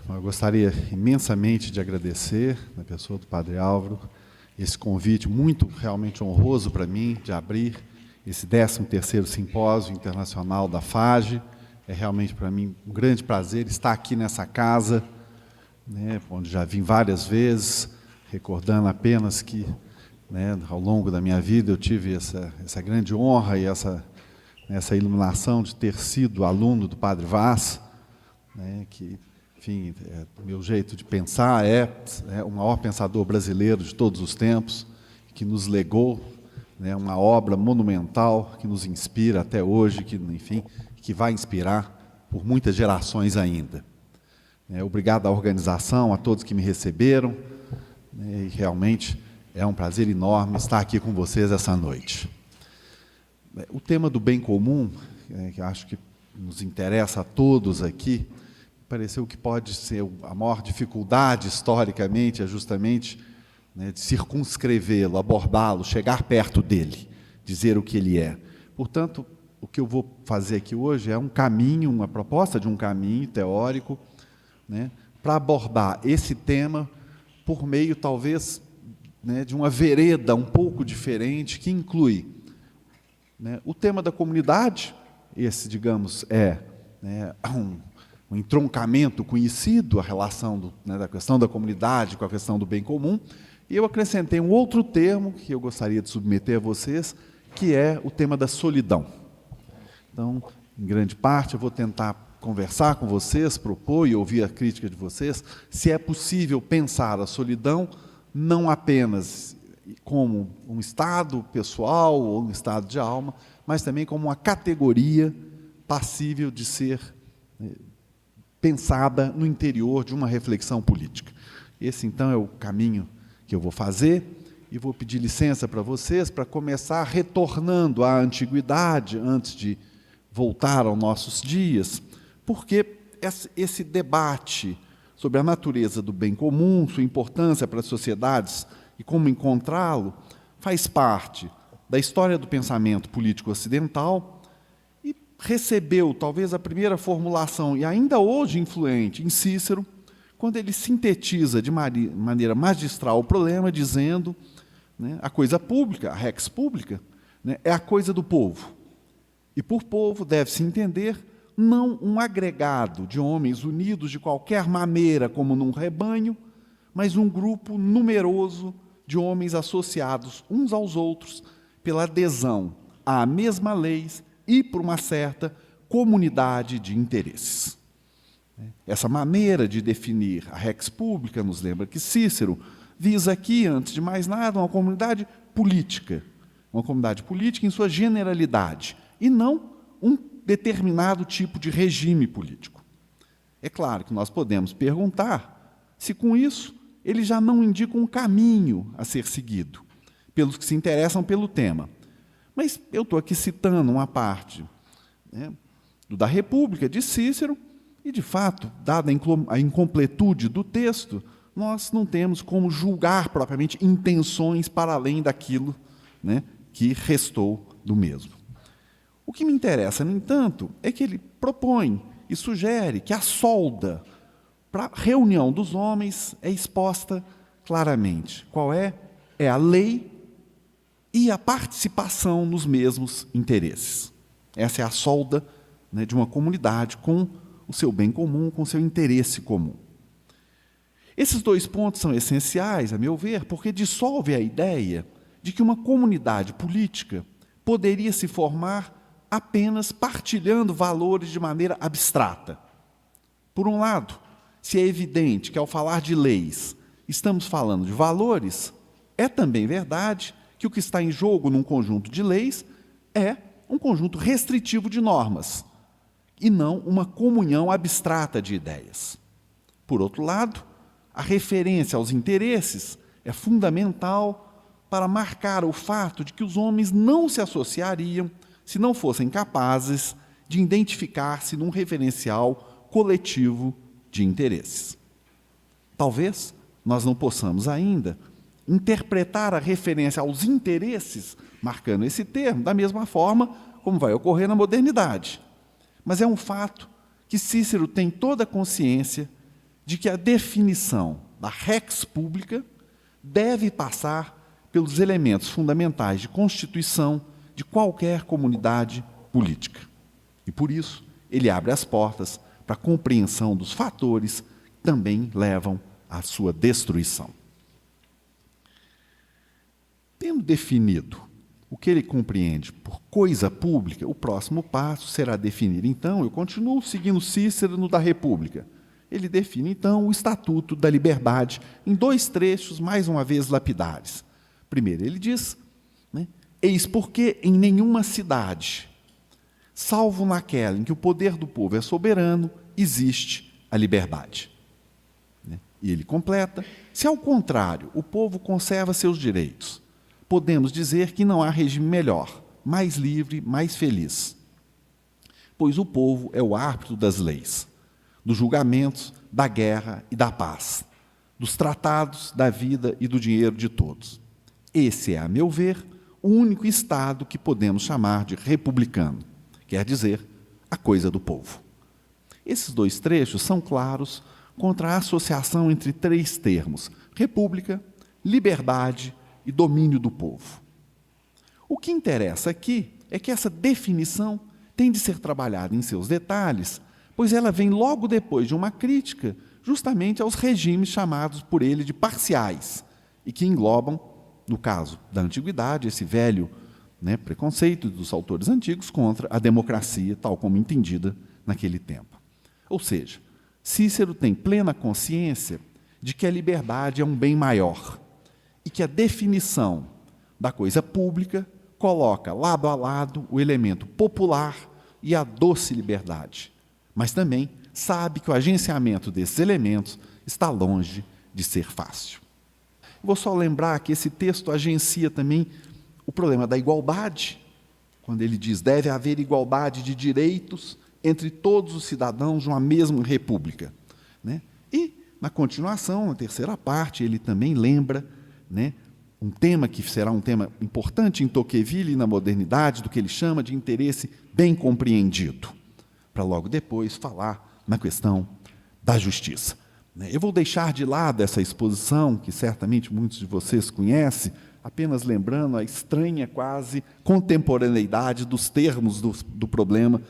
Eu gostaria imensamente de agradecer, na pessoa do Padre Álvaro, esse convite muito realmente honroso para mim, de abrir esse 13º Simpósio Internacional da FAGE. É realmente para mim um grande prazer estar aqui nessa casa, né, onde já vim várias vezes, recordando apenas que, né, ao longo da minha vida eu tive essa grande honra e essa iluminação de ter sido aluno do Padre Vaz, né, que, enfim, meu jeito de pensar é o maior pensador brasileiro de todos os tempos, que nos legou, né, uma obra monumental que nos inspira até hoje, que, enfim, que vai inspirar por muitas gerações ainda. Obrigado à organização, a todos que me receberam, né, e realmente é um prazer enorme estar aqui com vocês essa noite. O tema do bem comum, que acho que nos interessa a todos aqui, pareceu que pode ser a maior dificuldade historicamente, é justamente, né, de circunscrevê-lo, abordá-lo, chegar perto dele, dizer o que ele é. Portanto, o que eu vou fazer aqui hoje é um caminho, uma proposta de um caminho teórico, né, para abordar esse tema por meio, talvez, né, de uma vereda um pouco diferente, que inclui, né, o tema da comunidade. Esse, digamos, né, um entroncamento conhecido, a relação da questão da comunidade com a questão do bem comum, e eu acrescentei um outro termo que eu gostaria de submeter a vocês, que é o tema da solidão. Então, em grande parte, eu vou tentar conversar com vocês, propor e ouvir a crítica de vocês, se é possível pensar a solidão não apenas como um estado pessoal ou um estado de alma, mas também como uma categoria passível de ser pensada no interior de uma reflexão política. Esse, então, é o caminho que eu vou fazer, e vou pedir licença para vocês para começar retornando à antiguidade, antes de voltar aos nossos dias, porque esse debate sobre a natureza do bem comum, sua importância para as sociedades e como encontrá-lo, faz parte da história do pensamento político ocidental e recebeu, talvez, a primeira formulação, e ainda hoje influente, em Cícero, quando ele sintetiza de maneira magistral o problema, dizendo, né, a coisa pública, a rex pública, né, é a coisa do povo. E por povo deve-se entender não um agregado de homens unidos de qualquer maneira, como num rebanho, mas um grupo numeroso de homens associados uns aos outros pela adesão à mesma lei e por uma certa comunidade de interesses. Essa maneira de definir a rex pública nos lembra que Cícero visa aqui, antes de mais nada, uma comunidade política em sua generalidade, e não um determinado tipo de regime político. É claro que nós podemos perguntar se, com isso, ele já não indica um caminho a ser seguido pelos que se interessam pelo tema. Mas eu estou aqui citando uma parte, né, da República, de Cícero, e, de fato, dada a incompletude do texto, nós não temos como julgar propriamente intenções para além daquilo, né, que restou do mesmo. O que me interessa, no entanto, é que ele propõe e sugere que a solda para a reunião dos homens é exposta claramente. Qual é? É a lei e a participação nos mesmos interesses. Essa é a solda, né, de uma comunidade com o seu bem comum, com o seu interesse comum. Esses dois pontos são essenciais, a meu ver, porque dissolve a ideia de que uma comunidade política poderia se formar apenas partilhando valores de maneira abstrata. Por um lado, se é evidente que, ao falar de leis, estamos falando de valores, é também verdade que o que está em jogo num conjunto de leis é um conjunto restritivo de normas, e não uma comunhão abstrata de ideias. Por outro lado, a referência aos interesses é fundamental para marcar o fato de que os homens não se associariam se não fossem capazes de identificar-se num referencial coletivo de interesses. Talvez nós não possamos ainda interpretar a referência aos interesses, marcando esse termo, da mesma forma como vai ocorrer na modernidade. Mas é um fato que Cícero tem toda a consciência de que a definição da rex pública deve passar pelos elementos fundamentais de constituição de qualquer comunidade política. E, por isso, ele abre as portas para a compreensão dos fatores que também levam à sua destruição. Tendo definido o que ele compreende por coisa pública, o próximo passo será definir, então, eu continuo seguindo Cícero no da República. Ele define, então, o Estatuto da Liberdade em 2 trechos, mais uma vez, lapidares. Primeiro, ele diz, né, eis porque em nenhuma cidade, salvo naquela em que o poder do povo é soberano, existe a liberdade. E ele completa, se ao contrário, o povo conserva seus direitos, podemos dizer que não há regime melhor, mais livre, mais feliz. Pois o povo é o árbitro das leis, dos julgamentos, da guerra e da paz, dos tratados, da vida e do dinheiro de todos. Esse é, a meu ver, o único Estado que podemos chamar de republicano, quer dizer, a coisa do povo. Esses 2 trechos são claros contra a associação entre 3 termos, república, liberdade e domínio do povo. O que interessa aqui é que essa definição tem de ser trabalhada em seus detalhes, pois ela vem logo depois de uma crítica justamente aos regimes chamados por ele de parciais, e que englobam, no caso da antiguidade, esse velho, né, preconceito dos autores antigos contra a democracia, tal como entendida naquele tempo. Ou seja, Cícero tem plena consciência de que a liberdade é um bem maior e que a definição da coisa pública coloca lado a lado o elemento popular e a doce liberdade, mas também sabe que o agenciamento desses elementos está longe de ser fácil. Vou só lembrar que esse texto agencia também o problema da igualdade, quando ele diz deve haver igualdade de direitos entre todos os cidadãos de uma mesma república. Né? E, na continuação, na terceira parte, ele também lembra, né, um tema que será um tema importante em Tocqueville e na modernidade, do que ele chama de interesse bem compreendido, para logo depois falar na questão da justiça. Eu vou deixar de lado essa exposição, que certamente muitos de vocês conhecem, apenas lembrando a estranha quase contemporaneidade dos termos do problema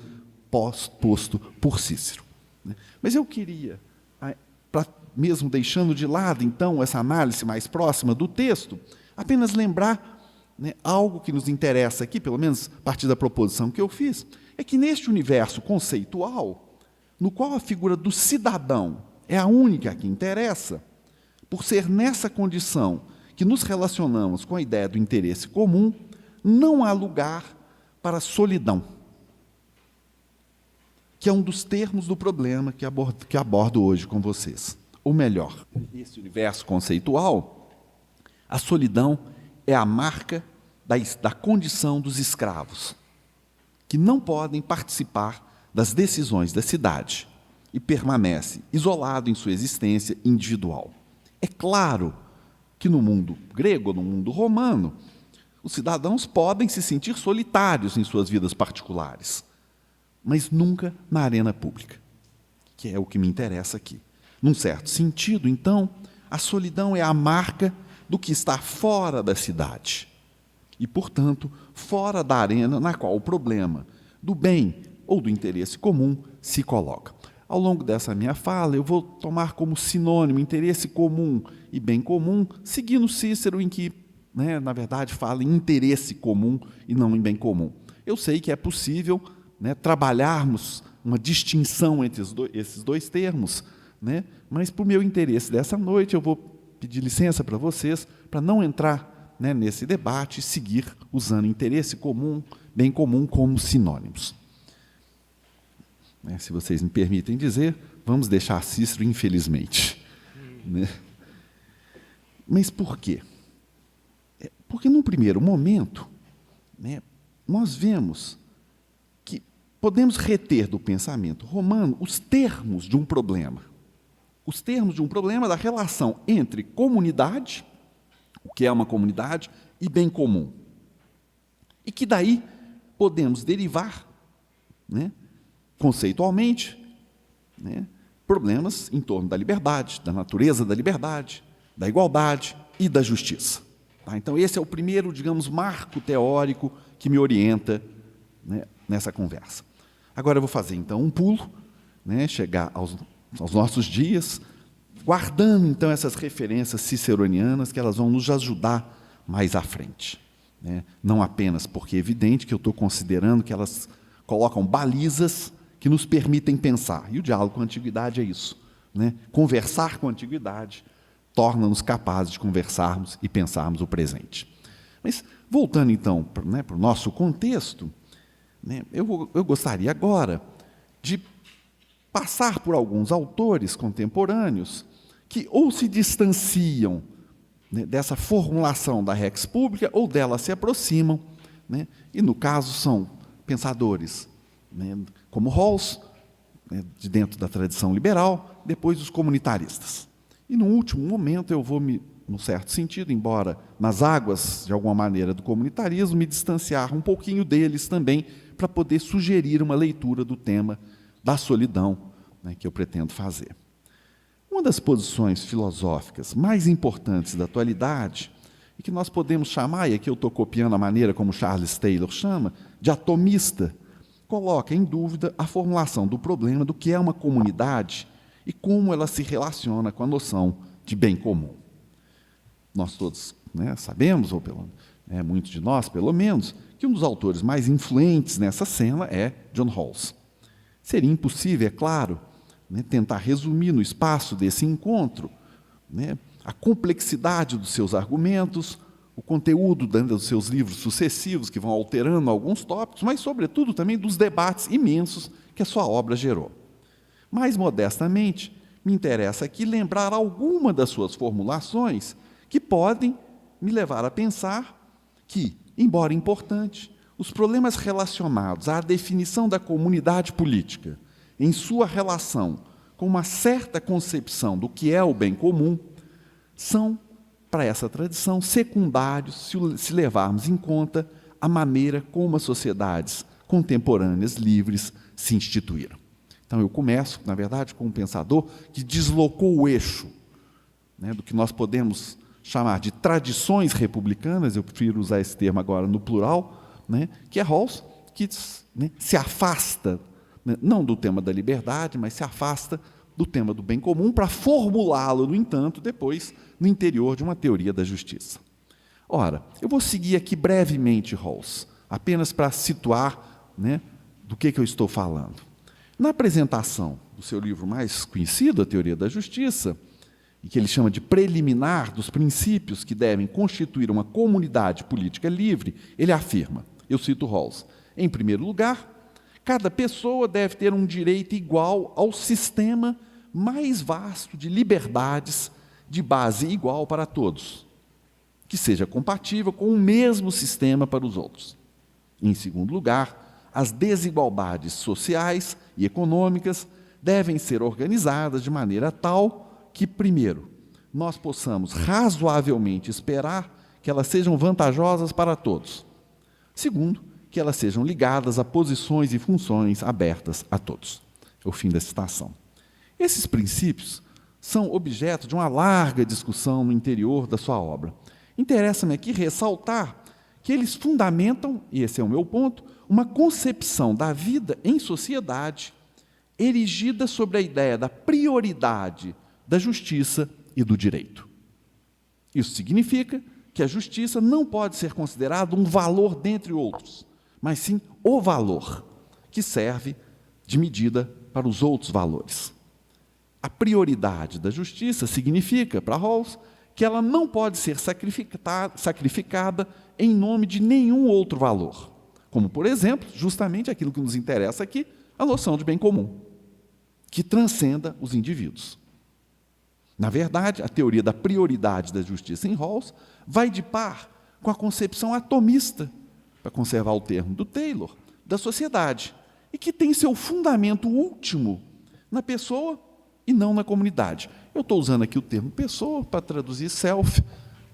posto por Cícero. Mas eu queria, mesmo deixando de lado, então, essa análise mais próxima do texto, apenas lembrar, né, algo que nos interessa aqui, pelo menos a partir da proposição que eu fiz, é que neste universo conceitual, no qual a figura do cidadão é a única que interessa, por ser nessa condição que nos relacionamos com a ideia do interesse comum, não há lugar para a solidão, que é um dos termos do problema que abordo hoje com vocês. Ou melhor, nesse universo conceitual, a solidão é a marca da condição dos escravos, que não podem participar das decisões da cidade e permanece isolado em sua existência individual. É claro que no mundo grego, no mundo romano, os cidadãos podem se sentir solitários em suas vidas particulares, mas nunca na arena pública, que é o que me interessa aqui. Num certo sentido, então, a solidão é a marca do que está fora da cidade e, portanto, fora da arena na qual o problema do bem ou do interesse comum se coloca. Ao longo dessa minha fala, eu vou tomar como sinônimo interesse comum e bem comum, seguindo Cícero, em que, né, na verdade, fala em interesse comum e não em bem comum. Eu sei que é possível, né, trabalharmos uma distinção entre esses 2 termos, né, mas, por meu interesse dessa noite, eu vou pedir licença para vocês, para não entrar, né, nesse debate e seguir usando interesse comum, bem comum como sinônimos. Se vocês me permitem dizer, vamos deixar Cícero, infelizmente. Né? Mas por quê? Porque, num primeiro momento, né, nós vemos que podemos reter do pensamento romano os termos de um problema. Os termos de um problema da relação entre comunidade, o que é uma comunidade, e bem comum. E que daí podemos derivar, né, conceitualmente, né, problemas em torno da liberdade, da natureza da liberdade, da igualdade e da justiça. Tá? Então, esse é o primeiro, digamos, marco teórico que me orienta, né, nessa conversa. Agora eu vou fazer, então, um pulo, né, chegar aos nossos dias, guardando, então, essas referências ciceronianas, que elas vão nos ajudar mais à frente. Né? Não apenas porque é evidente que eu estou considerando que elas colocam balizas que nos permitem pensar. E o diálogo com a antiguidade é isso. Né? Conversar com a antiguidade torna-nos capazes de conversarmos e pensarmos o presente. Mas, voltando, então, para o nosso contexto, né, eu gostaria agora de passar por alguns autores contemporâneos que ou se distanciam, né, dessa formulação da Rex Pública ou dela se aproximam, né, e, no caso, são pensadores, né, como Rawls, né, de dentro da tradição liberal, depois os comunitaristas. E, no último momento, eu vou num certo sentido, embora nas águas, de alguma maneira, do comunitarismo, me distanciar um pouquinho deles também, para poder sugerir uma leitura do tema da solidão, né, que eu pretendo fazer. Uma das posições filosóficas mais importantes da atualidade, e que nós podemos chamar, e aqui eu estou copiando a maneira como Charles Taylor chama, de atomista, coloca em dúvida a formulação do problema do que é uma comunidade e como ela se relaciona com a noção de bem comum. Nós todos, né, sabemos, ou muitos de nós, pelo menos, que um dos autores mais influentes nessa cena é John Rawls. Seria impossível, é claro, né, tentar resumir no espaço desse encontro, né, a complexidade dos seus argumentos, o conteúdo dos seus livros sucessivos, que vão alterando alguns tópicos, mas, sobretudo, também dos debates imensos que a sua obra gerou. Mais modestamente, me interessa aqui lembrar alguma das suas formulações que podem me levar a pensar que, embora importante, os problemas relacionados à definição da comunidade política, em sua relação com uma certa concepção do que é o bem comum, são, para essa tradição, secundários se levarmos em conta a maneira como as sociedades contemporâneas livres se instituíram. Então, eu começo, na verdade, com um pensador que deslocou o eixo, né, do que nós podemos chamar de tradições republicanas, eu prefiro usar esse termo agora no plural, né, que é Rawls, que, né, se afasta, né, não do tema da liberdade, mas se afasta do tema do bem comum para formulá-lo, no entanto, depois, no interior de uma teoria da justiça. Ora, eu vou seguir aqui brevemente Rawls, apenas para situar, né, do que eu estou falando. Na apresentação do seu livro mais conhecido, A Teoria da Justiça, e que ele chama de preliminar dos princípios que devem constituir uma comunidade política livre, ele afirma, eu cito Rawls, em primeiro lugar, cada pessoa deve ter um direito igual ao sistema mais vasto de liberdades de base igual para todos, que seja compatível com o mesmo sistema para os outros. Em segundo lugar, as desigualdades sociais e econômicas devem ser organizadas de maneira tal que, primeiro, nós possamos razoavelmente esperar que elas sejam vantajosas para todos. Segundo, que elas sejam ligadas a posições e funções abertas a todos. É o fim da citação. Esses princípios são objeto de uma larga discussão no interior da sua obra. Interessa-me aqui ressaltar que eles fundamentam, e esse é o meu ponto, uma concepção da vida em sociedade erigida sobre a ideia da prioridade da justiça e do direito. Isso significa que a justiça não pode ser considerada um valor dentre outros, mas sim o valor que serve de medida para os outros valores. A prioridade da justiça significa, para Rawls, que ela não pode ser sacrificada em nome de nenhum outro valor, como, por exemplo, justamente aquilo que nos interessa aqui, a noção de bem comum, que transcenda os indivíduos. Na verdade, a teoria da prioridade da justiça em Rawls vai de par com a concepção atomista, para conservar o termo do Taylor, da sociedade, e que tem seu fundamento último na pessoa e não na comunidade. Eu estou usando aqui o termo pessoa para traduzir self,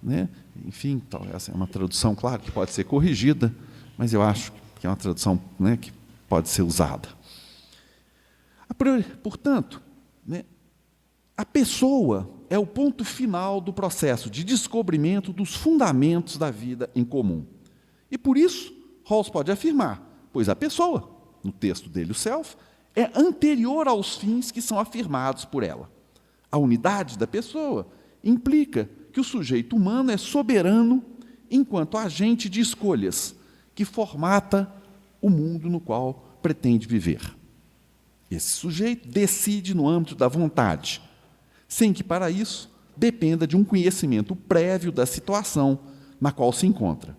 né? Enfim, essa é uma tradução, claro, que pode ser corrigida, mas eu acho que é uma tradução, né, que pode ser usada. Portanto, né, a pessoa é o ponto final do processo de descobrimento dos fundamentos da vida em comum. E por isso, Rawls pode afirmar, pois a pessoa, no texto dele, o self, é anterior aos fins que são afirmados por ela. A unidade da pessoa implica que o sujeito humano é soberano enquanto agente de escolhas, que formata o mundo no qual pretende viver. Esse sujeito decide no âmbito da vontade, sem que, para isso, dependa de um conhecimento prévio da situação na qual se encontra.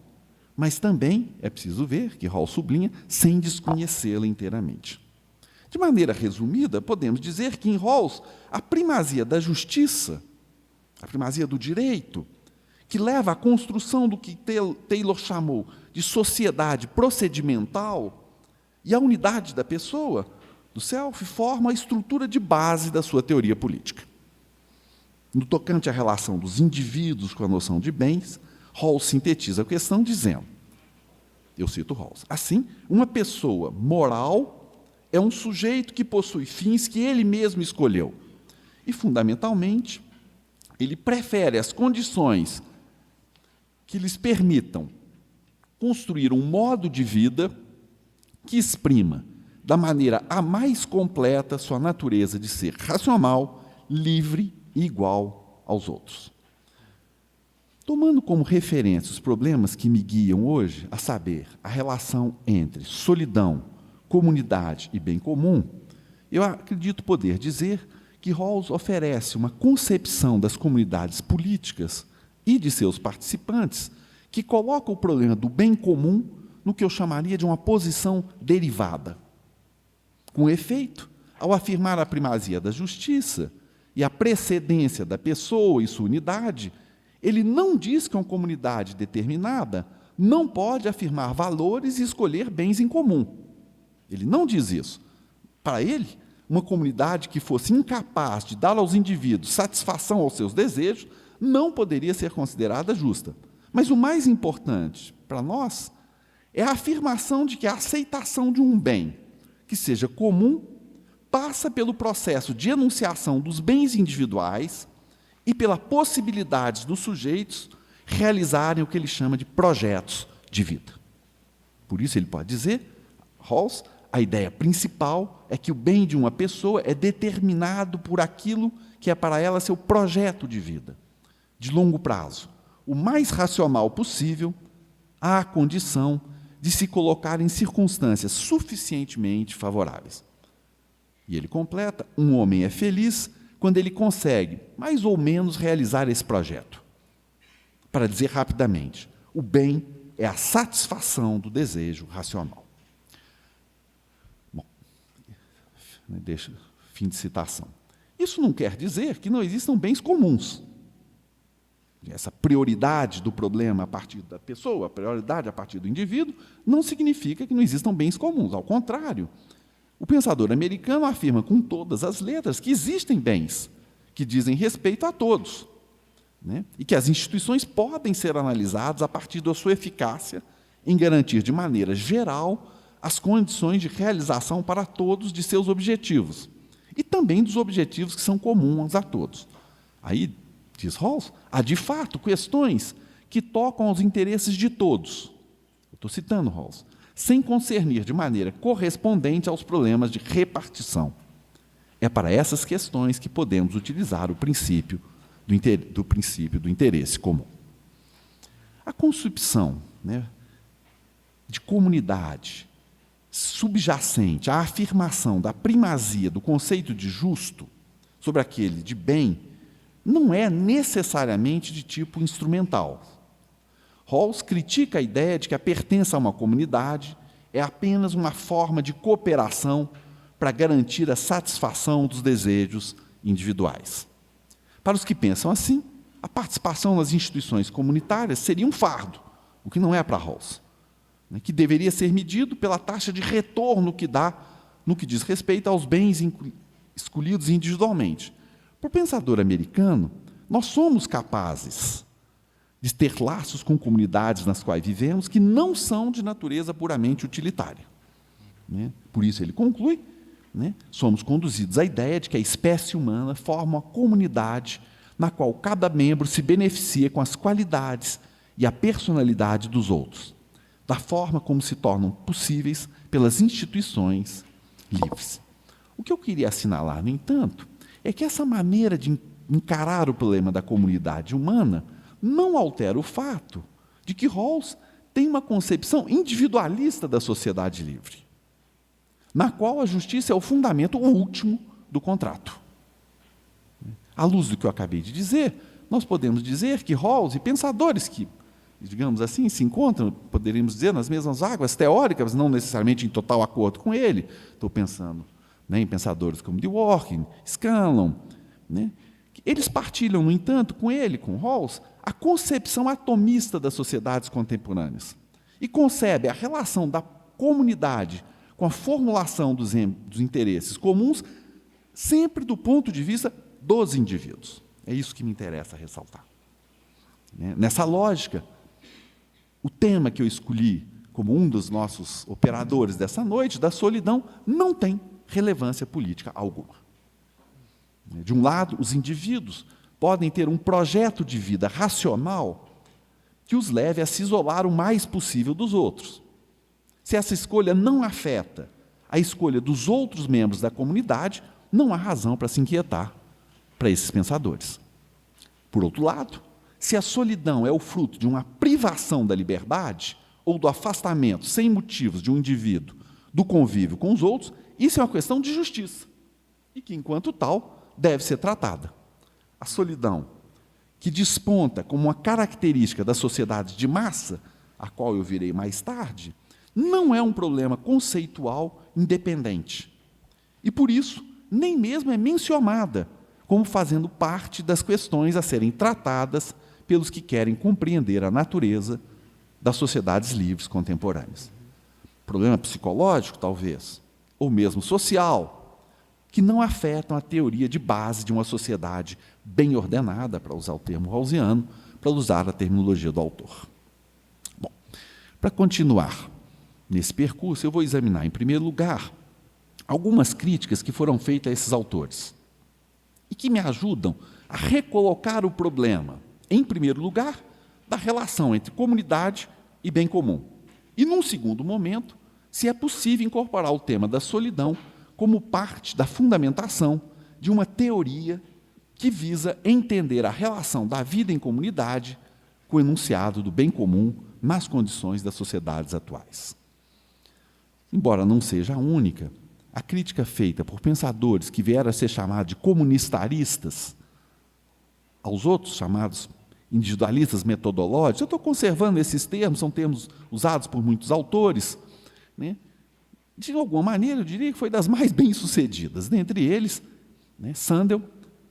Mas também é preciso ver, que Rawls sublinha, sem desconhecê-la inteiramente. De maneira resumida, podemos dizer que, em Rawls, a primazia da justiça, a primazia do direito, que leva à construção do que Taylor chamou de sociedade procedimental, e a unidade da pessoa, do self, forma a estrutura de base da sua teoria política. No tocante à relação dos indivíduos com a noção de bens, Rawls sintetiza a questão dizendo, eu cito Rawls, assim, uma pessoa moral é um sujeito que possui fins que ele mesmo escolheu. E, fundamentalmente, ele prefere as condições que lhes permitam construir um modo de vida que exprima, da maneira a mais completa, sua natureza de ser racional, livre e igual aos outros. Tomando como referência os problemas que me guiam hoje, a saber, a relação entre solidão, comunidade e bem comum, eu acredito poder dizer que Rawls oferece uma concepção das comunidades políticas e de seus participantes que coloca o problema do bem comum no que eu chamaria de uma posição derivada. Com efeito, ao afirmar a primazia da justiça e a precedência da pessoa e sua unidade, ele não diz que uma comunidade determinada não pode afirmar valores e escolher bens em comum. Ele não diz isso. Para ele, uma comunidade que fosse incapaz de dar aos indivíduos satisfação aos seus desejos não poderia ser considerada justa. Mas o mais importante para nós é a afirmação de que a aceitação de um bem que seja comum passa pelo processo de enunciação dos bens individuais e pela possibilidade dos sujeitos realizarem o que ele chama de projetos de vida. Por isso ele pode dizer, Rawls, a ideia principal é que o bem de uma pessoa é determinado por aquilo que é para ela seu projeto de vida, de longo prazo, o mais racional possível, à condição de se colocar em circunstâncias suficientemente favoráveis. E ele completa, um homem é feliz quando ele consegue, mais ou menos, realizar esse projeto. Para dizer rapidamente, o bem é a satisfação do desejo racional. Bom, deixa, fim de citação. Isso não quer dizer que não existam bens comuns. Essa prioridade do problema a partir da pessoa, a prioridade a partir do indivíduo, não significa que não existam bens comuns. Ao contrário, o pensador americano afirma com todas as letras que existem bens que dizem respeito a todos, né? E que as instituições podem ser analisadas a partir da sua eficácia em garantir de maneira geral as condições de realização para todos de seus objetivos e também dos objetivos que são comuns a todos. Aí, diz Rawls, há de fato questões que tocam aos interesses de todos. Eu estou citando Rawls, sem concernir de maneira correspondente aos problemas de repartição. É para essas questões que podemos utilizar o princípio do interesse comum. A concepção, né, de comunidade subjacente à afirmação da primazia do conceito de justo sobre aquele de bem não é necessariamente de tipo instrumental. Rawls critica a ideia de que a pertença a uma comunidade é apenas uma forma de cooperação para garantir a satisfação dos desejos individuais. Para os que pensam assim, a participação nas instituições comunitárias seria um fardo, o que não é para Rawls, né, que deveria ser medido pela taxa de retorno que dá no que diz respeito aos bens escolhidos individualmente. Para o pensador americano, nós somos capazes de ter laços com comunidades nas quais vivemos que não são de natureza puramente utilitária, né? Por isso ele conclui, né, somos conduzidos à ideia de que a espécie humana forma uma comunidade na qual cada membro se beneficia com as qualidades e a personalidade dos outros, da forma como se tornam possíveis pelas instituições livres. O que eu queria assinalar, no entanto, é que essa maneira de encarar o problema da comunidade humana não altera o fato de que Rawls tem uma concepção individualista da sociedade livre, na qual a justiça é o fundamento último do contrato. À luz do que eu acabei de dizer, nós podemos dizer que Rawls e pensadores que, digamos assim, se encontram, poderíamos dizer, nas mesmas águas teóricas, não necessariamente em total acordo com ele. Estou pensando, né, em pensadores como Dworkin, Scanlon, né, eles partilham, no entanto, com ele, com Rawls, a concepção atomista das sociedades contemporâneas e concebe a relação da comunidade com a formulação dos interesses comuns sempre do ponto de vista dos indivíduos. É isso que me interessa ressaltar. Nessa lógica, o tema que eu escolhi como um dos nossos operadores dessa noite, da solidão, não tem relevância política alguma. De um lado, os indivíduos podem ter um projeto de vida racional que os leve a se isolar o mais possível dos outros. Se essa escolha não afeta a escolha dos outros membros da comunidade, não há razão para se inquietar para esses pensadores. Por outro lado, se a solidão é o fruto de uma privação da liberdade ou do afastamento sem motivos de um indivíduo do convívio com os outros, isso é uma questão de justiça e que, enquanto tal, deve ser tratada. A solidão, que desponta como uma característica da sociedade de massa, a qual eu virei mais tarde, não é um problema conceitual independente. E, por isso, nem mesmo é mencionada como fazendo parte das questões a serem tratadas pelos que querem compreender a natureza das sociedades livres contemporâneas. Problema psicológico, talvez, ou mesmo social, que não afetam a teoria de base de uma sociedade bem ordenada, para usar o termo rawlsiano, para usar a terminologia do autor. Bom, para continuar nesse percurso, eu vou examinar, em primeiro lugar, algumas críticas que foram feitas a esses autores e que me ajudam a recolocar o problema, em primeiro lugar, da relação entre comunidade e bem comum. E, num segundo momento, se é possível incorporar o tema da solidão como parte da fundamentação de uma teoria que visa entender a relação da vida em comunidade com o enunciado do bem comum nas condições das sociedades atuais. Embora não seja a única, a crítica feita por pensadores que vieram a ser chamados de comunitaristas aos outros chamados individualistas metodológicos, eu estou conservando esses termos, são termos usados por muitos autores, né? De alguma maneira, eu diria que foi das mais bem-sucedidas. Dentre eles, né, Sandel,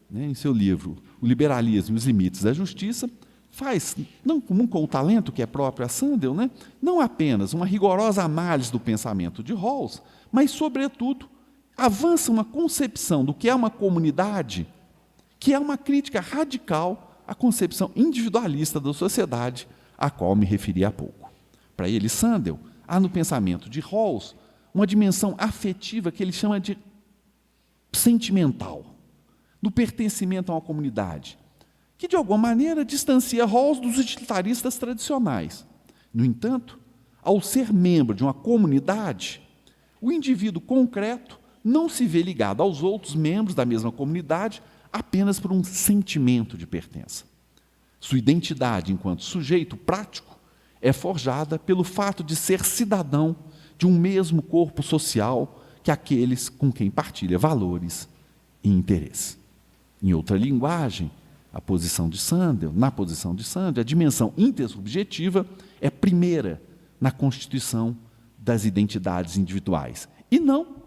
né, em seu livro O Liberalismo e os Limites da Justiça, faz, não comum com o talento que é próprio a Sandel, né, não apenas uma rigorosa análise do pensamento de Rawls, mas, sobretudo, avança uma concepção do que é uma comunidade, que é uma crítica radical à concepção individualista da sociedade, a qual me referi há pouco. Para ele, Sandel, há no pensamento de Rawls uma dimensão afetiva que ele chama de sentimental, do pertencimento a uma comunidade, que, de alguma maneira, distancia Rawls dos utilitaristas tradicionais. No entanto, ao ser membro de uma comunidade, o indivíduo concreto não se vê ligado aos outros membros da mesma comunidade apenas por um sentimento de pertença. Sua identidade enquanto sujeito prático é forjada pelo fato de ser cidadão de um mesmo corpo social que aqueles com quem partilha valores e interesses. Em outra linguagem, na posição de Sandel, a dimensão intersubjetiva é primeira na constituição das identidades individuais, e não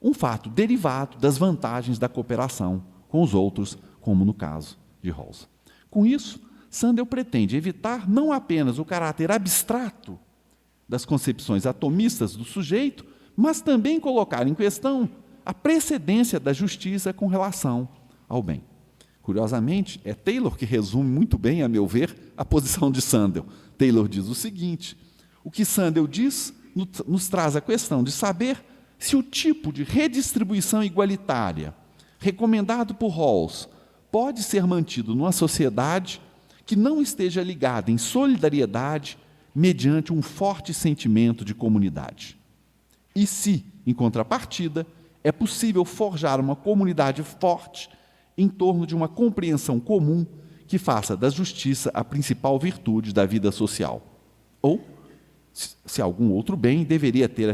um fato derivado das vantagens da cooperação com os outros, como no caso de Rawls. Com isso, Sandel pretende evitar não apenas o caráter abstrato das concepções atomistas do sujeito, mas também colocar em questão a precedência da justiça com relação ao bem. Curiosamente, é Taylor que resume muito bem, a meu ver, a posição de Sandel. Taylor diz o seguinte: o que Sandel diz nos traz a questão de saber se o tipo de redistribuição igualitária recomendado por Rawls pode ser mantido numa sociedade que não esteja ligada em solidariedade mediante um forte sentimento de comunidade. E se, em contrapartida, é possível forjar uma comunidade forte em torno de uma compreensão comum que faça da justiça a principal virtude da vida social. Ou, se algum outro bem deveria ter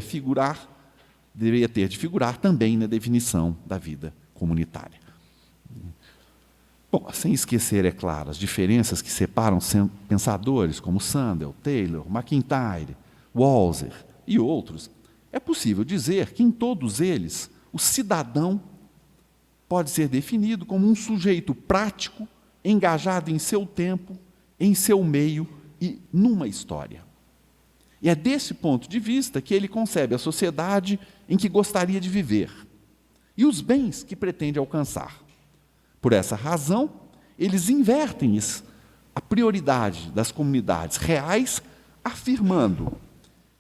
de figurar também na definição da vida comunitária. Bom, sem esquecer, é claro, as diferenças que separam pensadores como Sandel, Taylor, MacIntyre, Walser e outros, é possível dizer que em todos eles o cidadão pode ser definido como um sujeito prático, engajado em seu tempo, em seu meio e numa história. E é desse ponto de vista que ele concebe a sociedade em que gostaria de viver e os bens que pretende alcançar. Por essa razão, eles invertem a prioridade das comunidades reais, afirmando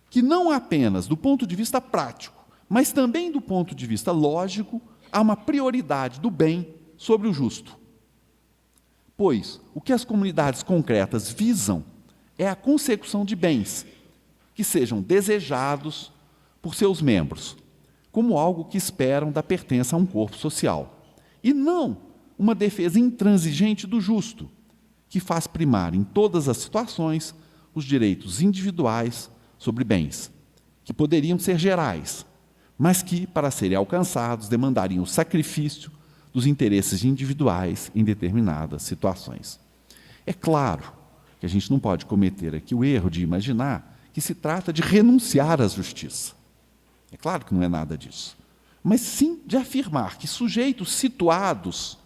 que não apenas do ponto de vista prático, mas também do ponto de vista lógico, há uma prioridade do bem sobre o justo. Pois o que as comunidades concretas visam é a consecução de bens que sejam desejados por seus membros, como algo que esperam da pertença a um corpo social, e não uma defesa intransigente do justo, que faz primar em todas as situações os direitos individuais sobre bens, que poderiam ser gerais, mas que, para serem alcançados, demandariam o sacrifício dos interesses individuais em determinadas situações. É claro que a gente não pode cometer aqui o erro de imaginar que se trata de renunciar à justiça. É claro que não é nada disso. Mas sim de afirmar que sujeitos situados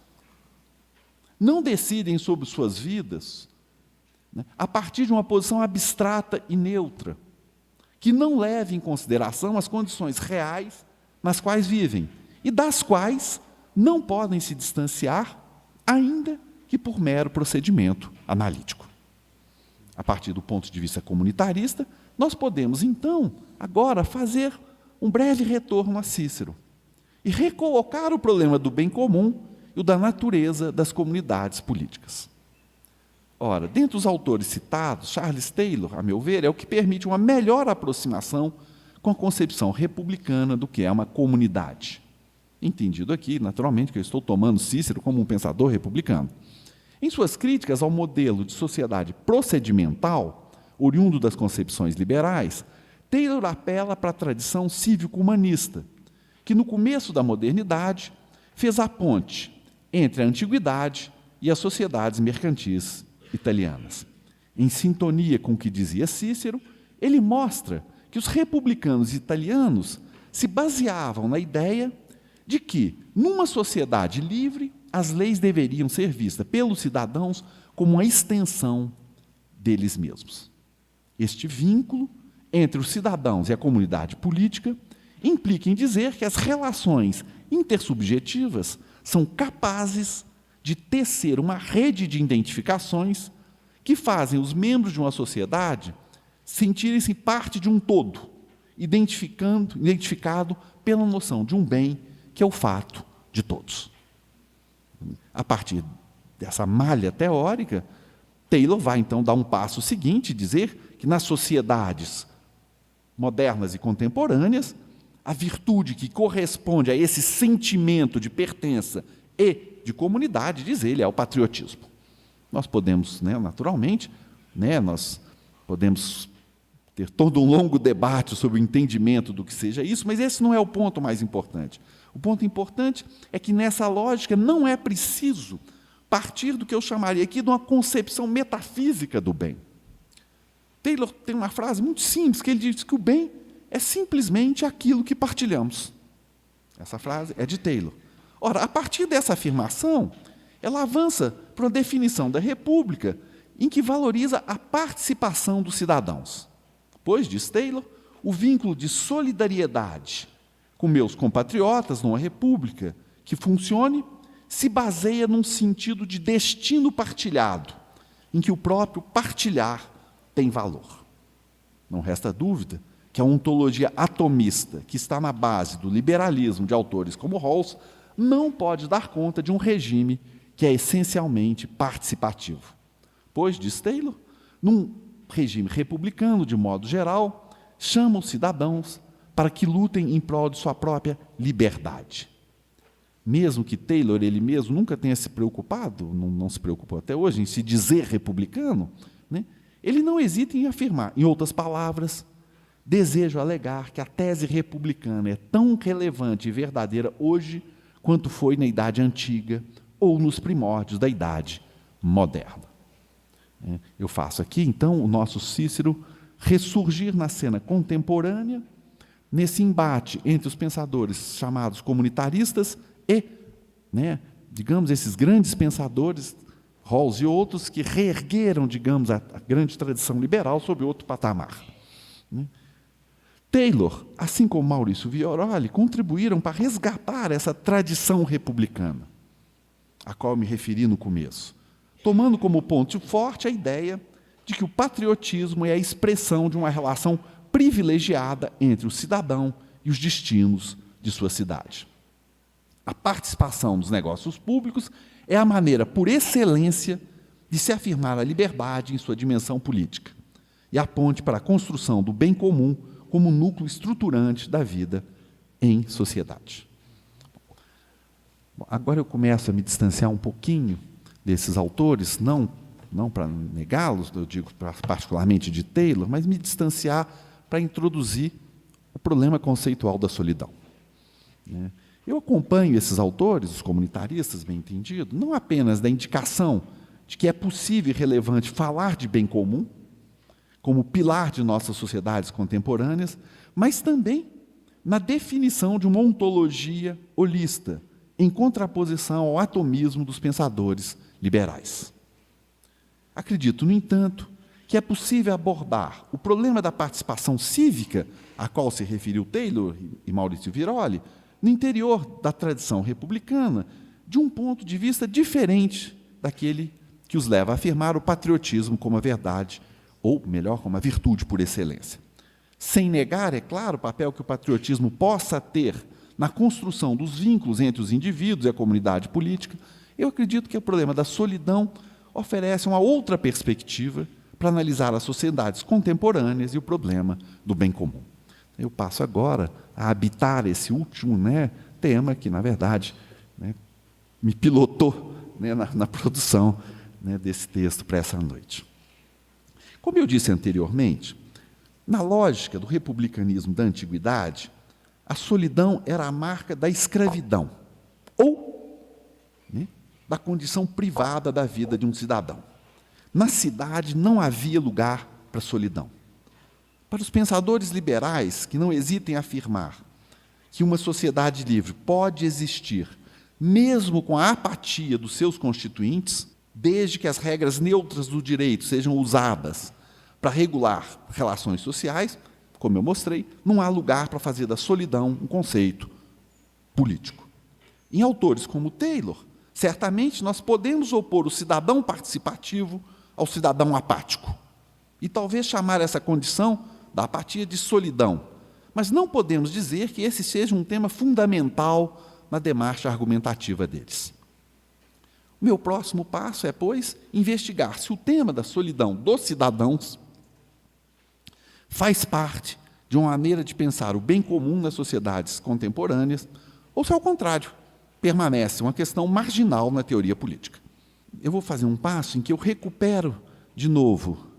não decidem sobre suas vidas, né, a partir de uma posição abstrata e neutra, que não leve em consideração as condições reais nas quais vivem e das quais não podem se distanciar, ainda que por mero procedimento analítico. A partir do ponto de vista comunitarista, nós podemos, então, agora fazer um breve retorno a Cícero e recolocar o problema do bem comum e o da natureza das comunidades políticas. Ora, dentre os autores citados, Charles Taylor, a meu ver, é o que permite uma melhor aproximação com a concepção republicana do que é uma comunidade. Entendido aqui, naturalmente, que eu estou tomando Cícero como um pensador republicano. Em suas críticas ao modelo de sociedade procedimental, oriundo das concepções liberais, Taylor apela para a tradição cívico-humanista, que no começo da modernidade fez a ponte entre a antiguidade e as sociedades mercantis italianas. Em sintonia com o que dizia Cícero, ele mostra que os republicanos italianos se baseavam na ideia de que, numa sociedade livre, as leis deveriam ser vistas pelos cidadãos como uma extensão deles mesmos. Este vínculo entre os cidadãos e a comunidade política implica em dizer que as relações intersubjetivas são capazes de tecer uma rede de identificações que fazem os membros de uma sociedade sentirem-se parte de um todo, identificado pela noção de um bem que é o fato de todos. A partir dessa malha teórica, Taylor vai, então, dar um passo seguinte e dizer que nas sociedades modernas e contemporâneas, a virtude que corresponde a esse sentimento de pertença e de comunidade, diz ele, é o patriotismo. Nós podemos, naturalmente, nós podemos ter todo um longo debate sobre o entendimento do que seja isso, mas esse não é o ponto mais importante. O ponto importante é que, nessa lógica, não é preciso partir do que eu chamaria aqui de uma concepção metafísica do bem. Taylor tem uma frase muito simples, que ele diz que o bem é simplesmente aquilo que partilhamos. Essa frase é de Taylor. Ora, a partir dessa afirmação, ela avança para uma definição da República em que valoriza a participação dos cidadãos. Pois, diz Taylor, o vínculo de solidariedade com meus compatriotas numa república que funcione se baseia num sentido de destino partilhado, em que o próprio partilhar tem valor. Não resta dúvida que a ontologia atomista, que está na base do liberalismo de autores como Rawls, não pode dar conta de um regime que é essencialmente participativo. Pois, diz Taylor, num regime republicano, de modo geral, chama os cidadãos para que lutem em prol de sua própria liberdade. Mesmo que Taylor, ele mesmo, nunca tenha se preocupado, não se preocupou até hoje, em se dizer republicano, né, ele não hesita em afirmar, em outras palavras, desejo alegar que a tese republicana é tão relevante e verdadeira hoje quanto foi na Idade Antiga ou nos primórdios da Idade Moderna. Eu faço aqui, então, o nosso Cícero ressurgir na cena contemporânea, nesse embate entre os pensadores chamados comunitaristas e, digamos, esses grandes pensadores, Rawls e outros, que reergueram, digamos, a grande tradição liberal sob outro patamar. Taylor, assim como Maurício Vioroli, contribuíram para resgatar essa tradição republicana, a qual eu me referi no começo, tomando como ponto forte a ideia de que o patriotismo é a expressão de uma relação privilegiada entre o cidadão e os destinos de sua cidade. A participação nos negócios públicos é a maneira, por excelência, de se afirmar a liberdade em sua dimensão política e a ponte para a construção do bem comum como núcleo estruturante da vida em sociedade. Bom, agora eu começo a me distanciar um pouquinho desses autores, não para negá-los, eu digo particularmente de Taylor, mas me distanciar para introduzir o problema conceitual da solidão. Eu acompanho esses autores, os comunitaristas, bem entendido, não apenas da indicação de que é possível e relevante falar de bem comum, como pilar de nossas sociedades contemporâneas, mas também na definição de uma ontologia holista, em contraposição ao atomismo dos pensadores liberais. Acredito, no entanto, que é possível abordar o problema da participação cívica, a qual se referiu Taylor e Maurício Vioroli, no interior da tradição republicana, de um ponto de vista diferente daquele que os leva a afirmar o patriotismo como a verdade, ou, melhor, como a virtude por excelência. Sem negar, é claro, o papel que o patriotismo possa ter na construção dos vínculos entre os indivíduos e a comunidade política, eu acredito que o problema da solidão oferece uma outra perspectiva para analisar as sociedades contemporâneas e o problema do bem comum. Eu passo agora a habitar esse último tema que, na verdade, me pilotou na produção desse texto para essa noite. Como eu disse anteriormente, na lógica do republicanismo da antiguidade, a solidão era a marca da escravidão, ou da condição privada da vida de um cidadão. Na cidade não havia lugar para a solidão. Para os pensadores liberais, que não hesitem em afirmar que uma sociedade livre pode existir, mesmo com a apatia dos seus constituintes, desde que as regras neutras do direito sejam usadas para regular relações sociais, como eu mostrei, não há lugar para fazer da solidão um conceito político. Em autores como Taylor, certamente nós podemos opor o cidadão participativo ao cidadão apático, e talvez chamar essa condição da apatia de solidão, mas não podemos dizer que esse seja um tema fundamental na demarcha argumentativa deles. O meu próximo passo é, pois, investigar se o tema da solidão dos cidadãos faz parte de uma maneira de pensar o bem comum nas sociedades contemporâneas, ou se, ao contrário, permanece uma questão marginal na teoria política. Eu vou fazer um passo em que eu recupero de novo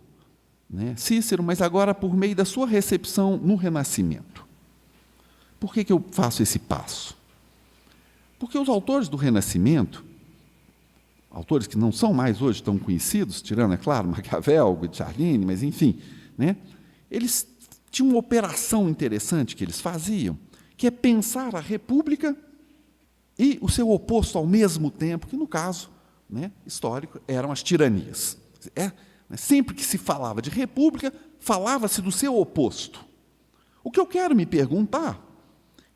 Cícero, mas agora por meio da sua recepção no Renascimento. Por que eu faço esse passo? Porque os autores do Renascimento, autores que não são mais hoje tão conhecidos, tirando, é claro, Maquiavel, Guicciardini, mas enfim, eles tinham uma operação interessante que eles faziam, que é pensar a república e o seu oposto ao mesmo tempo, que no caso histórico eram as tiranias. Sempre que se falava de república, falava-se do seu oposto. O que eu quero me perguntar,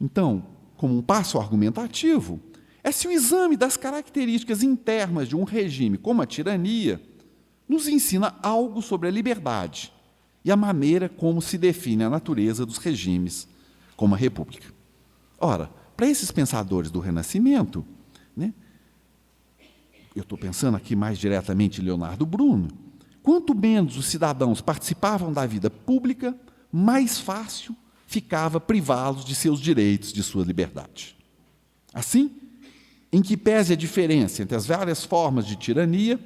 então, como um passo argumentativo, é se o exame das características internas de um regime como a tirania nos ensina algo sobre a liberdade e a maneira como se define a natureza dos regimes como a república. Ora, para esses pensadores do Renascimento, né, eu estou pensando aqui mais diretamente em Leonardo Bruno, quanto menos os cidadãos participavam da vida pública, mais fácil ficava privá-los de seus direitos, de sua liberdade. Assim, em que pese a diferença entre as várias formas de tirania,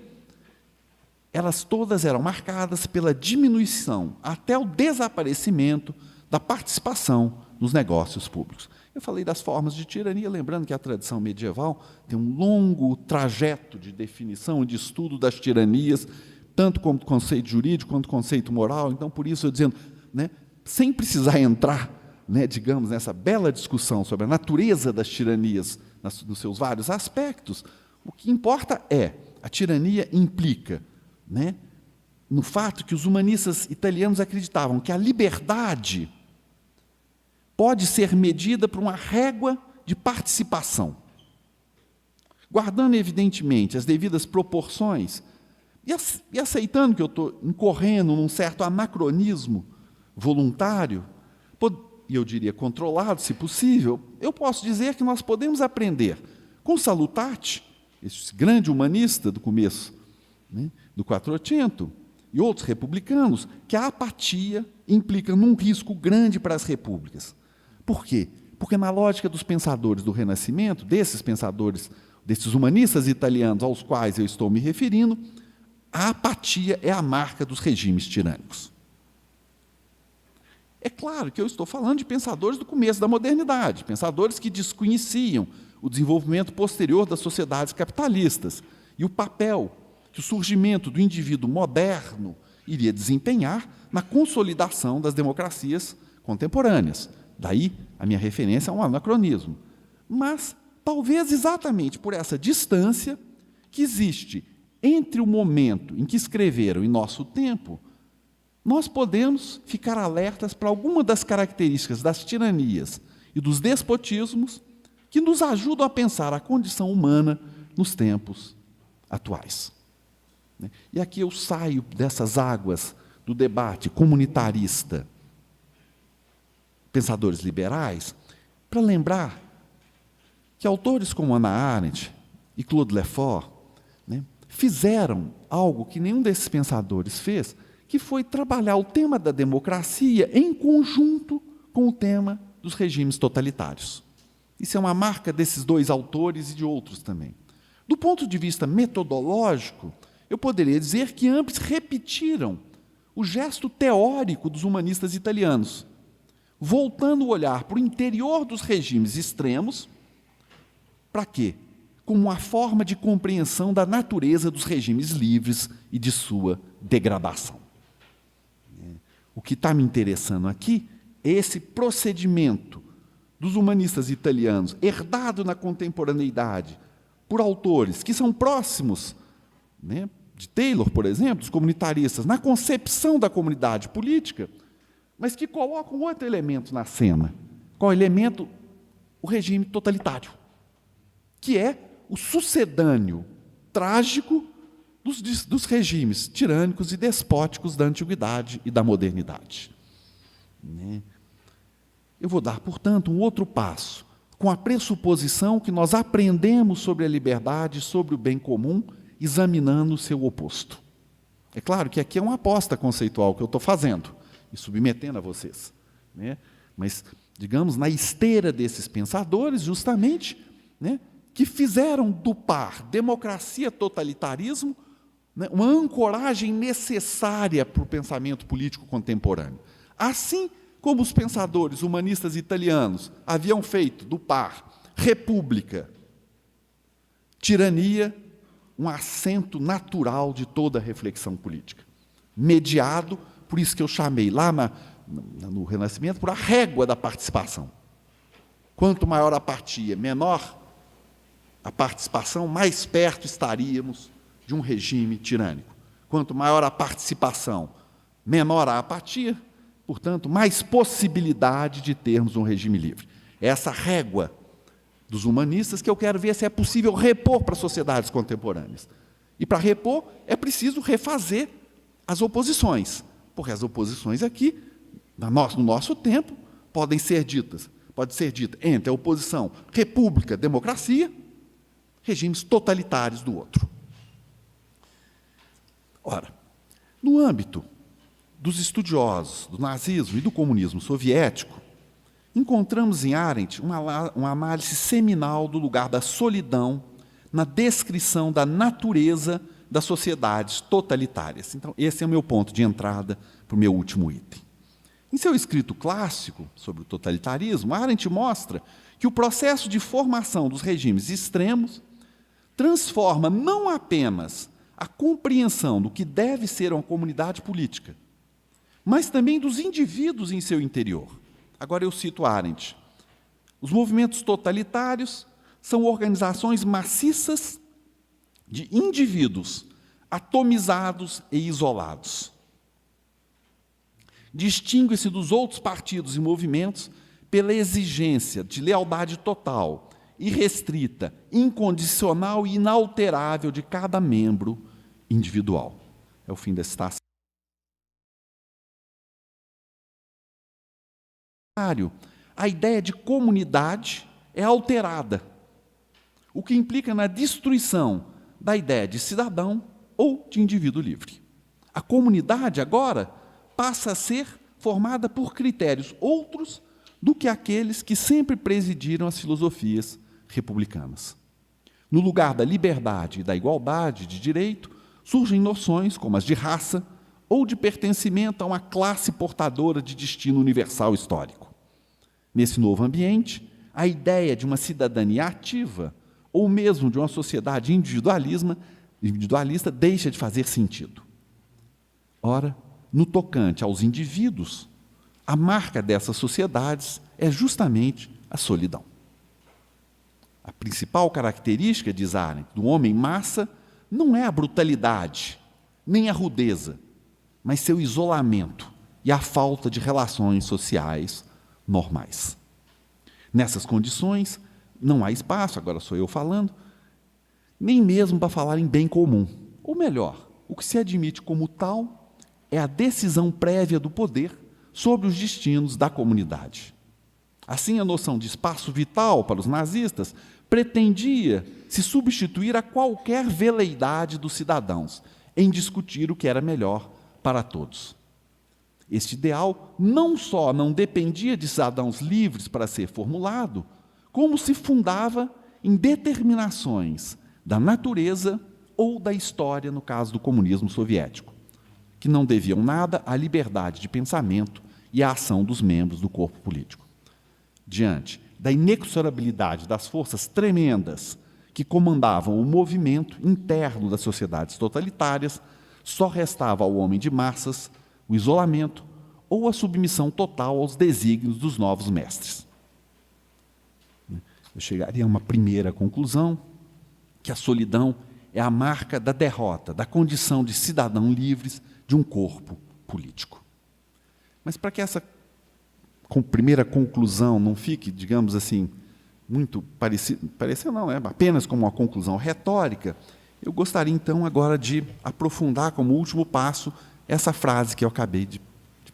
elas todas eram marcadas pela diminuição, até o desaparecimento, da participação nos negócios públicos. Eu falei das formas de tirania, lembrando que a tradição medieval tem um longo trajeto de definição e de estudo das tiranias, tanto como conceito jurídico quanto conceito moral. Então, por isso, eu dizendo, né, sem precisar entrar, né, digamos, nessa bela discussão sobre a natureza das tiranias nos seus vários aspectos, o que importa é, a tirania implica, né, no fato que os humanistas italianos acreditavam que a liberdade pode ser medida por uma régua de participação, guardando, evidentemente, as devidas proporções e aceitando que eu estou incorrendo num certo anacronismo voluntário, e eu diria controlado, se possível, eu posso dizer que nós podemos aprender com Salutati, esse grande humanista do começo, né, do Quattrocento, e outros republicanos, que a apatia implica num risco grande para as repúblicas. Por quê? Porque, na lógica dos pensadores do Renascimento, desses pensadores, desses humanistas italianos aos quais eu estou me referindo, a apatia é a marca dos regimes tirânicos. É claro que eu estou falando de pensadores do começo da modernidade, pensadores que desconheciam o desenvolvimento posterior das sociedades capitalistas e o papel que o surgimento do indivíduo moderno iria desempenhar na consolidação das democracias contemporâneas. Daí a minha referência a um anacronismo. Mas, talvez exatamente por essa distância que existe entre o momento em que escreveram e nosso tempo, nós podemos ficar alertas para alguma das características das tiranias e dos despotismos que nos ajudam a pensar a condição humana nos tempos atuais. E aqui eu saio dessas águas do debate comunitarista, pensadores liberais, para lembrar que autores como Hannah Arendt e Claude Lefort, né, fizeram algo que nenhum desses pensadores fez, que foi trabalhar o tema da democracia em conjunto com o tema dos regimes totalitários. Isso é uma marca desses dois autores e de outros também. Do ponto de vista metodológico, eu poderia dizer que ambos repetiram o gesto teórico dos humanistas italianos, voltando o olhar para o interior dos regimes extremos, para quê? Como uma forma de compreensão da natureza dos regimes livres e de sua degradação. O que está me interessando aqui é esse procedimento dos humanistas italianos, herdado na contemporaneidade por autores que são próximos, né, de Taylor, por exemplo, os comunitaristas, na concepção da comunidade política, mas que colocam outro elemento na cena. Qual elemento? O regime totalitário, que é o sucedâneo trágico dos regimes tirânicos e despóticos da antiguidade e da modernidade. Eu vou dar, portanto, um outro passo, com a pressuposição que nós aprendemos sobre a liberdade, sobre o bem comum, examinando o seu oposto. É claro que aqui é uma aposta conceitual que eu estou fazendo, e submetendo a vocês. Mas, digamos, na esteira desses pensadores, justamente, que fizeram do par democracia-totalitarismo, uma ancoragem necessária para o pensamento político contemporâneo. Assim como os pensadores humanistas italianos haviam feito do par república, tirania, um assento natural de toda a reflexão política, mediado, por isso que eu chamei lá no Renascimento, por a régua da participação. Quanto maior a apatia, menor a participação, mais perto estaríamos de um regime tirânico. Quanto maior a participação, menor a apatia, portanto, mais possibilidade de termos um regime livre. É essa régua dos humanistas que eu quero ver se é possível repor para as sociedades contemporâneas. E, para repor, é preciso refazer as oposições, porque as oposições aqui, no nosso tempo, podem ser ditas, pode ser dita entre a oposição república, democracia, regimes totalitários do outro. Ora, no âmbito dos estudiosos do nazismo e do comunismo soviético, encontramos em Arendt uma análise seminal do lugar da solidão na descrição da natureza das sociedades totalitárias. Então, esse é o meu ponto de entrada para o meu último item. Em seu escrito clássico sobre o totalitarismo, Arendt mostra que o processo de formação dos regimes extremos transforma não apenas a compreensão do que deve ser uma comunidade política, mas também dos indivíduos em seu interior. Agora eu cito Arendt. Os movimentos totalitários são organizações maciças de indivíduos atomizados e isolados. Distingue-se dos outros partidos e movimentos pela exigência de lealdade total, irrestrita, incondicional e inalterável de cada membro individual. É o fim da citação. A ideia de comunidade é alterada, o que implica na destruição da ideia de cidadão ou de indivíduo livre. A comunidade, agora, passa a ser formada por critérios outros do que aqueles que sempre presidiram as filosofias republicanas. No lugar da liberdade e da igualdade de direito, surgem noções como as de raça ou de pertencimento a uma classe portadora de destino universal histórico. Nesse novo ambiente, a ideia de uma cidadania ativa ou mesmo de uma sociedade individualista deixa de fazer sentido. Ora, no tocante aos indivíduos, a marca dessas sociedades é justamente a solidão. A principal característica, diz Arendt, do homem-massa não é a brutalidade, nem a rudeza, mas seu isolamento e a falta de relações sociais normais. Nessas condições, não há espaço, agora sou eu falando, nem mesmo para falar em bem comum. Ou melhor, o que se admite como tal é a decisão prévia do poder sobre os destinos da comunidade. Assim, a noção de espaço vital para os nazistas pretendia se substituir a qualquer veleidade dos cidadãos em discutir o que era melhor para todos. Este ideal não só não dependia de cidadãos livres para ser formulado, como se fundava em determinações da natureza ou da história, no caso do comunismo soviético, que não deviam nada à liberdade de pensamento e à ação dos membros do corpo político. Diante da inexorabilidade das forças tremendas que comandavam o movimento interno das sociedades totalitárias, só restava ao homem de massas o isolamento ou a submissão total aos desígnios dos novos mestres. Eu chegaria a uma primeira conclusão, que a solidão é a marca da derrota, da condição de cidadão livres de um corpo político. Mas para que essa primeira conclusão não fique, digamos assim, muito parecida não, é apenas como uma conclusão retórica, eu gostaria então agora de aprofundar como último passo essa frase que eu acabei de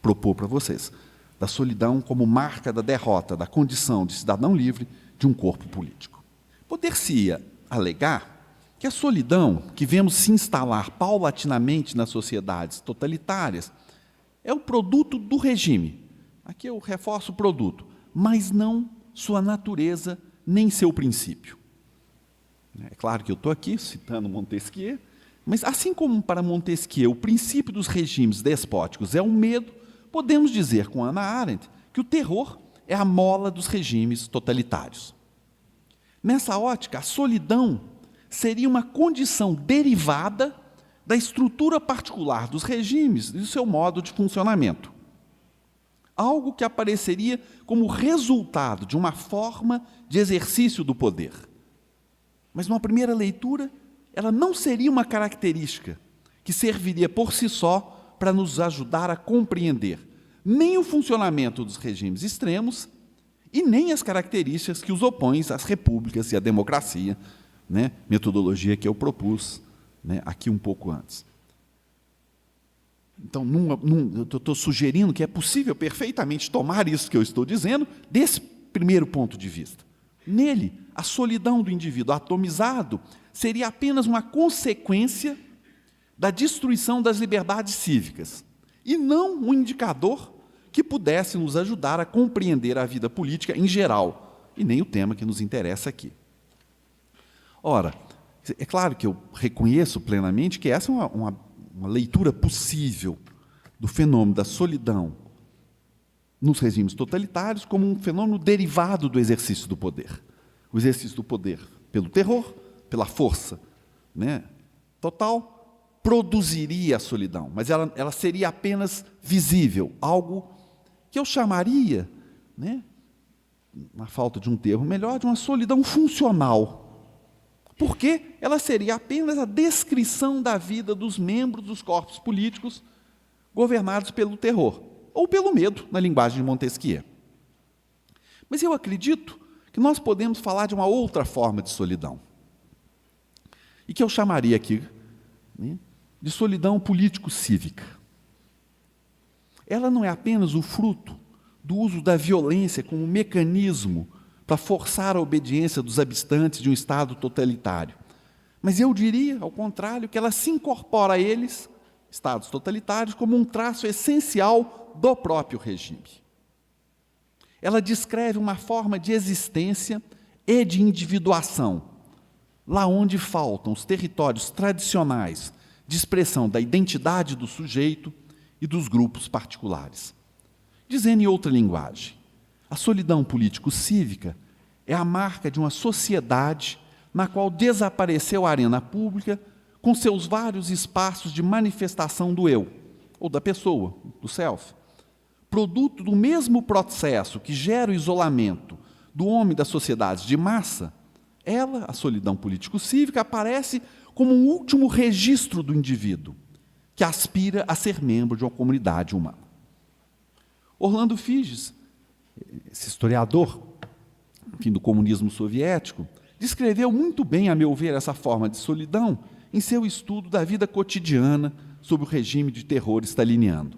propor para vocês, da solidão como marca da derrota, da condição de cidadão livre de um corpo político. Poder-se-ia alegar que a solidão que vemos se instalar paulatinamente nas sociedades totalitárias é o produto do regime. Aqui eu reforço o produto, mas não sua natureza nem seu princípio. É claro que eu estou aqui citando Montesquieu, mas assim como para Montesquieu o princípio dos regimes despóticos é o medo, podemos dizer com Hannah Arendt que o terror é a mola dos regimes totalitários. Nessa ótica, a solidão seria uma condição derivada da estrutura particular dos regimes e do seu modo de funcionamento. Algo que apareceria como resultado de uma forma de exercício do poder. Mas, numa primeira leitura, ela não seria uma característica que serviria por si só para nos ajudar a compreender nem o funcionamento dos regimes extremos e nem as características que os opõem às repúblicas e à democracia, metodologia que eu propus aqui um pouco antes. Então, eu estou sugerindo que é possível perfeitamente tomar isso que eu estou dizendo desse primeiro ponto de vista. Nele, a solidão do indivíduo atomizado seria apenas uma consequência da destruição das liberdades cívicas, e não um indicador que pudesse nos ajudar a compreender a vida política em geral, e nem o tema que nos interessa aqui. Ora, é claro que eu reconheço plenamente que essa é uma leitura possível do fenômeno da solidão nos regimes totalitários como um fenômeno derivado do exercício do poder. O exercício do poder pelo terror, pela força, né, total, produziria a solidão, mas ela seria apenas visível, algo que eu chamaria, né, na falta de um termo melhor, de uma solidão funcional, porque ela seria apenas a descrição da vida dos membros dos corpos políticos governados pelo terror, ou pelo medo, na linguagem de Montesquieu. Mas eu acredito que nós podemos falar de uma outra forma de solidão, e que eu chamaria aqui, né, de solidão político-cívica. Ela não é apenas o fruto do uso da violência como mecanismo para forçar a obediência dos habitantes de um Estado totalitário, mas eu diria, ao contrário, que ela se incorpora a eles, Estados totalitários, como um traço essencial do próprio regime. Ela descreve uma forma de existência e de individuação, lá onde faltam os territórios tradicionais de expressão da identidade do sujeito e dos grupos particulares. Dizendo em outra linguagem, a solidão político-cívica é a marca de uma sociedade na qual desapareceu a arena pública com seus vários espaços de manifestação do eu, ou da pessoa, do self, produto do mesmo processo que gera o isolamento do homem das sociedades de massa. Ela, a solidão político-cívica, aparece como um último registro do indivíduo, que aspira a ser membro de uma comunidade humana. Orlando Figes, esse historiador, enfim, do comunismo soviético, descreveu muito bem, a meu ver, essa forma de solidão em seu estudo da vida cotidiana sob o regime de terror staliniano.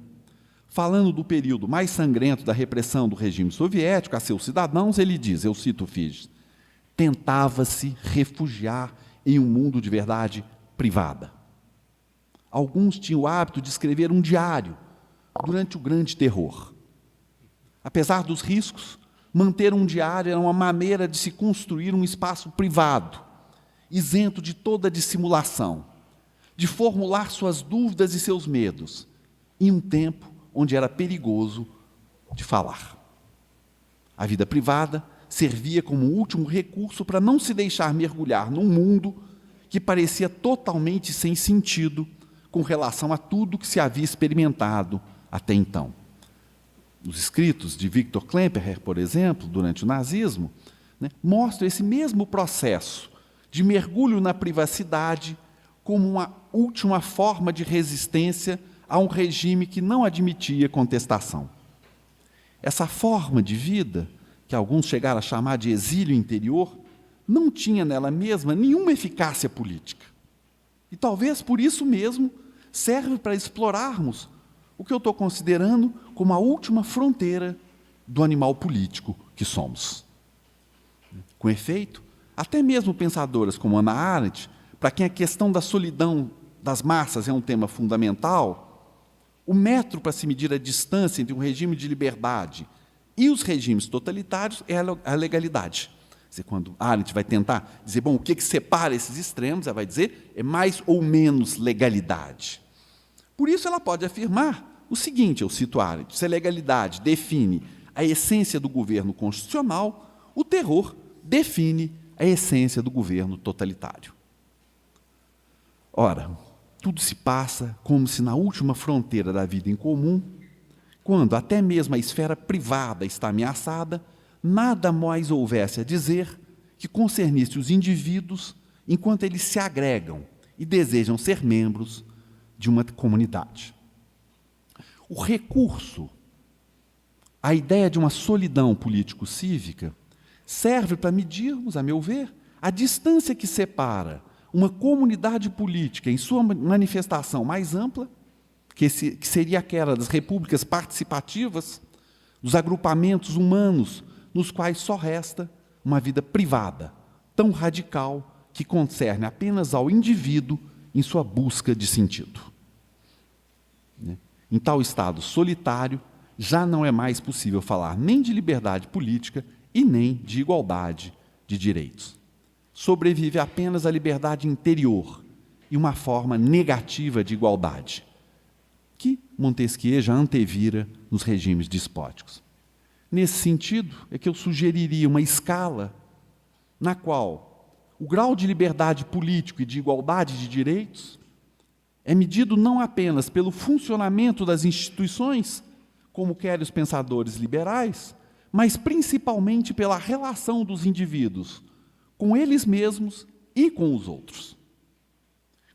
Falando do período mais sangrento da repressão do regime soviético a seus cidadãos, ele diz, eu cito Figes, tentava-se refugiar em um mundo de verdade privada. Alguns tinham o hábito de escrever um diário durante o grande terror. Apesar dos riscos, manter um diário era uma maneira de se construir um espaço privado, isento de toda dissimulação, de formular suas dúvidas e seus medos, em um tempo onde era perigoso de falar. A vida privada servia como último recurso para não se deixar mergulhar num mundo que parecia totalmente sem sentido com relação a tudo que se havia experimentado até então. Os escritos de Viktor Klemperer, por exemplo, durante o nazismo, né, mostram esse mesmo processo de mergulho na privacidade como uma última forma de resistência a um regime que não admitia contestação. Essa forma de vida, que alguns chegaram a chamar de exílio interior, não tinha nela mesma nenhuma eficácia política. E talvez por isso mesmo serve para explorarmos o que eu estou considerando como a última fronteira do animal político que somos. Com efeito, até mesmo pensadoras como Hannah Arendt, para quem a questão da solidão das massas é um tema fundamental, o metro para se medir a distância entre um regime de liberdade e os regimes totalitários é a legalidade. Quando Arendt vai tentar dizer, bom, o que separa esses extremos, ela vai dizer, é mais ou menos legalidade. Por isso ela pode afirmar o seguinte, eu cito Arendt, se a legalidade define a essência do governo constitucional, o terror define a essência do governo totalitário. Ora, tudo se passa como se na última fronteira da vida em comum, quando até mesmo a esfera privada está ameaçada, nada mais houvesse a dizer que concernisse os indivíduos enquanto eles se agregam e desejam ser membros de uma comunidade. O recurso à ideia de uma solidão político-cívica serve para medirmos, a meu ver, a distância que separa uma comunidade política em sua manifestação mais ampla que seria aquela das repúblicas participativas, dos agrupamentos humanos, nos quais só resta uma vida privada, tão radical que concerne apenas ao indivíduo em sua busca de sentido. Em tal estado solitário, já não é mais possível falar nem de liberdade política e nem de igualdade de direitos. Sobrevive apenas a liberdade interior e uma forma negativa de igualdade, que Montesquieu já antevira nos regimes despóticos. Nesse sentido, é que eu sugeriria uma escala na qual o grau de liberdade política e de igualdade de direitos é medido não apenas pelo funcionamento das instituições, como querem os pensadores liberais, mas principalmente pela relação dos indivíduos com eles mesmos e com os outros.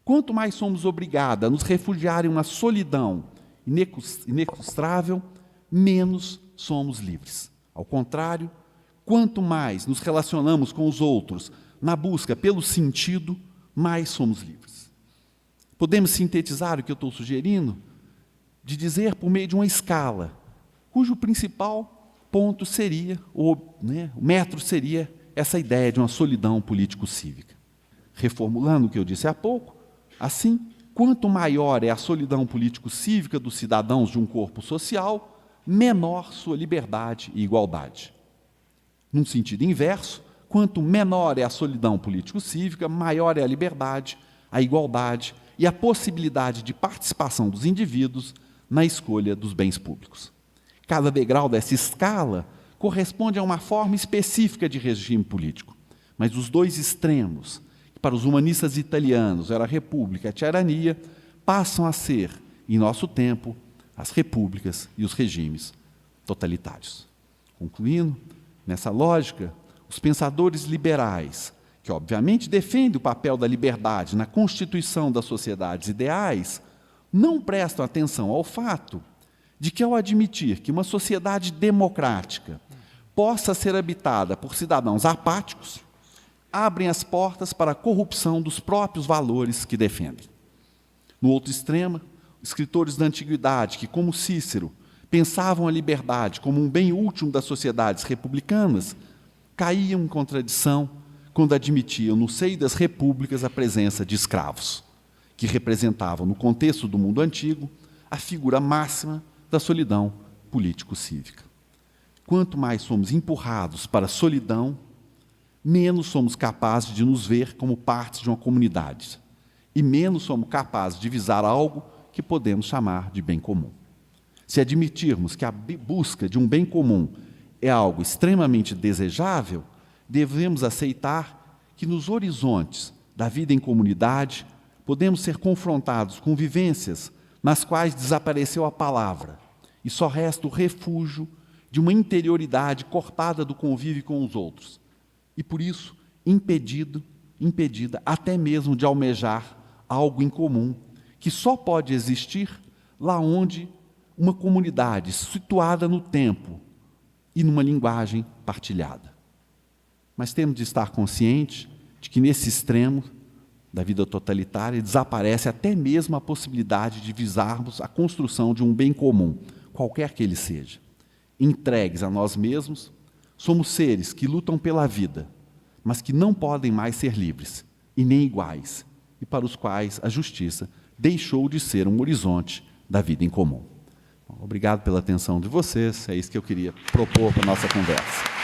Quanto mais somos obrigados a nos refugiar em uma solidão inextricável, menos somos livres. Ao contrário, quanto mais nos relacionamos com os outros na busca pelo sentido, mais somos livres. Podemos sintetizar o que eu estou sugerindo de dizer por meio de uma escala, cujo principal ponto seria, o metro seria essa ideia de uma solidão político-cívica. Reformulando o que eu disse há pouco, assim, quanto maior é a solidão político-cívica dos cidadãos de um corpo social, menor sua liberdade e igualdade. Num sentido inverso, quanto menor é a solidão político-cívica, maior é a liberdade, a igualdade e a possibilidade de participação dos indivíduos na escolha dos bens públicos. Cada degrau dessa escala corresponde a uma forma específica de regime político, mas os dois extremos, que para os humanistas italianos era a república e a tirania, passam a ser, em nosso tempo, as repúblicas e os regimes totalitários. Concluindo, nessa lógica, os pensadores liberais, que obviamente defendem o papel da liberdade na constituição das sociedades ideais, não prestam atenção ao fato de que, ao admitir que uma sociedade democrática possa ser habitada por cidadãos apáticos, abrem as portas para a corrupção dos próprios valores que defendem. No outro extremo, escritores da antiguidade que, como Cícero, pensavam a liberdade como um bem último das sociedades republicanas, caíam em contradição quando admitiam no seio das repúblicas a presença de escravos, que representavam, no contexto do mundo antigo, a figura máxima da solidão político-cívica. Quanto mais somos empurrados para a solidão, menos somos capazes de nos ver como partes de uma comunidade e menos somos capazes de visar algo que podemos chamar de bem comum. Se admitirmos que a busca de um bem comum é algo extremamente desejável, devemos aceitar que nos horizontes da vida em comunidade podemos ser confrontados com vivências nas quais desapareceu a palavra e só resta o refúgio de uma interioridade cortada do convívio com os outros e, por isso, impedida até mesmo de almejar algo em comum que só pode existir lá onde uma comunidade situada no tempo e numa linguagem partilhada. Mas temos de estar conscientes de que, nesse extremo da vida totalitária, desaparece até mesmo a possibilidade de visarmos a construção de um bem comum, qualquer que ele seja. Entregues a nós mesmos, somos seres que lutam pela vida, mas que não podem mais ser livres e nem iguais, e para os quais a justiça deixou de ser um horizonte da vida em comum. Obrigado pela atenção de vocês, é isso que eu queria propor para a nossa conversa.